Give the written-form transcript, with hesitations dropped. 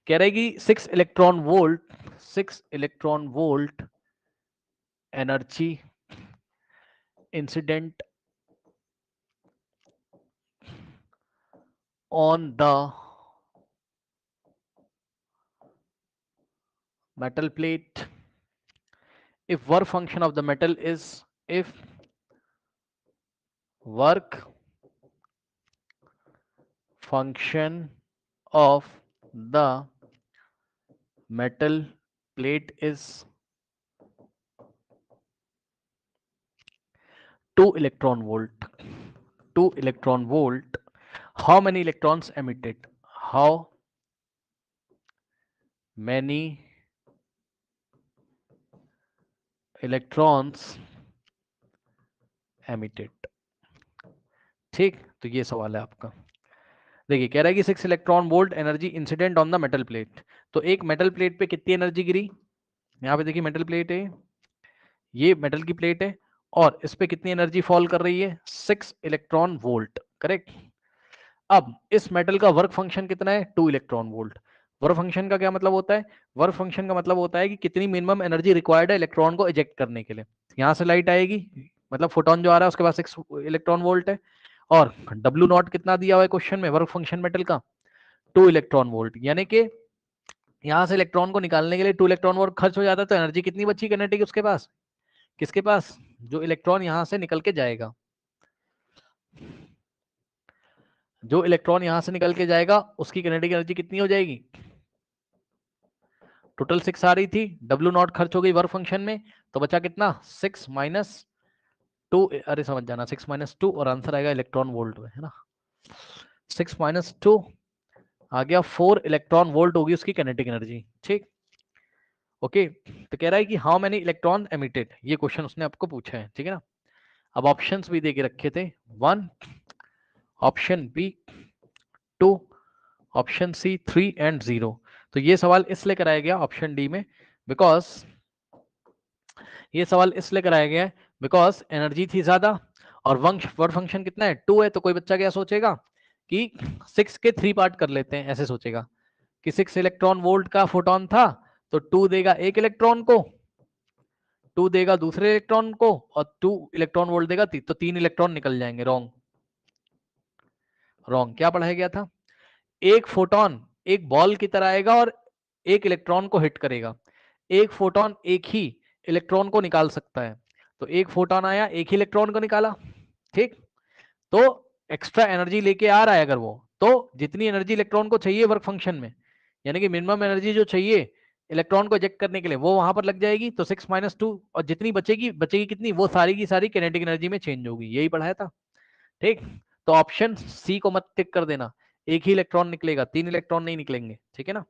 कह रहा है कि 6 electron volt energy incident on the metal plate if work function of the metal is if work function of the metal plate is 2 electron volt 2 electron volt, how many electrons emitted? How many electrons emitted? ठीक, तो ये सवाल है आपका। देखिए कह रहा है कि 6 electron volt energy incident on the metal plate. तो एक मेटल प्लेट पे कितनी एनर्जी गिरी? यहाँ पे देखिए मेटल प्लेट है, ये मेटल की प्लेट है, और इस पे कितनी एनर्जी फॉल कर रही है? 6 इलेक्ट्रॉन वोल्ट, करेक्ट। अब इस मेटल का वर्क फंक्शन कितना है? 2 इलेक्ट्रॉन वोल्ट। वर्क फंक्शन का क्या मतलब होता है? वर्क फंक्शन का मतलब होता है कि कितनी मिनिमम एनर्जी रिक्वायर्ड है इलेक्ट्रॉन को इजेक्ट करने के लिए। यहाँ से लाइट आएगी, मतलब फोटोन जो आ रहा है उसके पास 6 इलेक्ट्रॉन वोल्ट है, और डब्ल्यू नॉट कितना दिया हुआ है क्वेश्चन में वर्क फंक्शन मेटल का? 2 इलेक्ट्रॉन वोल्ट। यानी कि यहाँ से इलेक्ट्रॉन को निकालने के लिए 2 इलेक्ट्रॉन वोल्ट खर्च हो जाता है, तो एनर्जी कितनी बची किनेटिक उसके पास? किसके पास? जो इलेक्ट्रॉन यहां से निकल के जाएगा, जो इलेक्ट्रॉन यहां से निकल के जाएगा उसकी किनेटिक एनर्जी कितनी हो जाएगी? टोटल 6 आ रही थी, डब्ल्यू नॉट खर्च हो गई वर्क फंक्शन में, तो बचा कितना? 6 - 2, अरे समझ जाना, 6 - 2, और आंसर आएगा इलेक्ट्रॉन वोल्ट में, है ना। 6 - 2 आ गया, 4 इलेक्ट्रॉन वोल्ट होगी उसकी किनेटिक एनर्जी। ठीक, ओके। तो कह रहा है कि हाउ मेनी इलेक्ट्रॉन एमिटेड, ये क्वेश्चन उसने आपको पूछा है, ठीक है ना। अब ऑप्शंस भी दे के रखे थे, 1, option b 2, option c 3 and 0। तो ये सवाल इसलिए कराया गया ऑप्शन डी में, बिकॉज ये सवाल इसलिए कराया गया है बिकॉज एनर्जी थी ज्यादा, और वर्क फंक्शन कितना है? 2 है। तो कोई बच्चा क्या सोचेगा कि 6 के 3 पार्ट कर लेते हैं, ऐसे सोचेगा कि 6 इलेक्ट्रॉन वोल्ट का फोटोन था, तो 2 देगा एक इलेक्ट्रॉन को, 2 देगा दूसरे इलेक्ट्रॉन को, और 2 इलेक्ट्रॉन वोल्ट देगा तो 3 इलेक्ट्रॉन निकल जाएंगे। Wrong, wrong. क्या पढ़ाया गया था? एक फोटोन एक बॉल की तरह आएगा और एक इलेक्ट्रॉन को हिट करेगा। एक फोटोन एक ही इलेक्ट्रॉन को निकाल सकता है, तो एक फोटोन आया एक ही इलेक्ट्रॉन को निकाला। ठीक, तो एक्स्ट्रा एनर्जी लेके आ रहा है अगर वो, तो जितनी एनर्जी इलेक्ट्रॉन को चाहिए वर्क फंक्शन में, यानी कि मिनिमम एनर्जी जो चाहिए इलेक्ट्रॉन को इजेक्ट करने के लिए, वो वहां पर लग जाएगी। तो 6 - 2, और जितनी बचेगी बचेगी कितनी? वो सारी की सारी किनेटिक एनर्जी में चेंज होगी। यही पढ़ाया था। ठीक, तो ऑप्शन सी को मत टिक कर देना, एक ही इलेक्ट्रॉन निकलेगा, 3 इलेक्ट्रॉन नहीं निकलेंगे, ठीक है ना।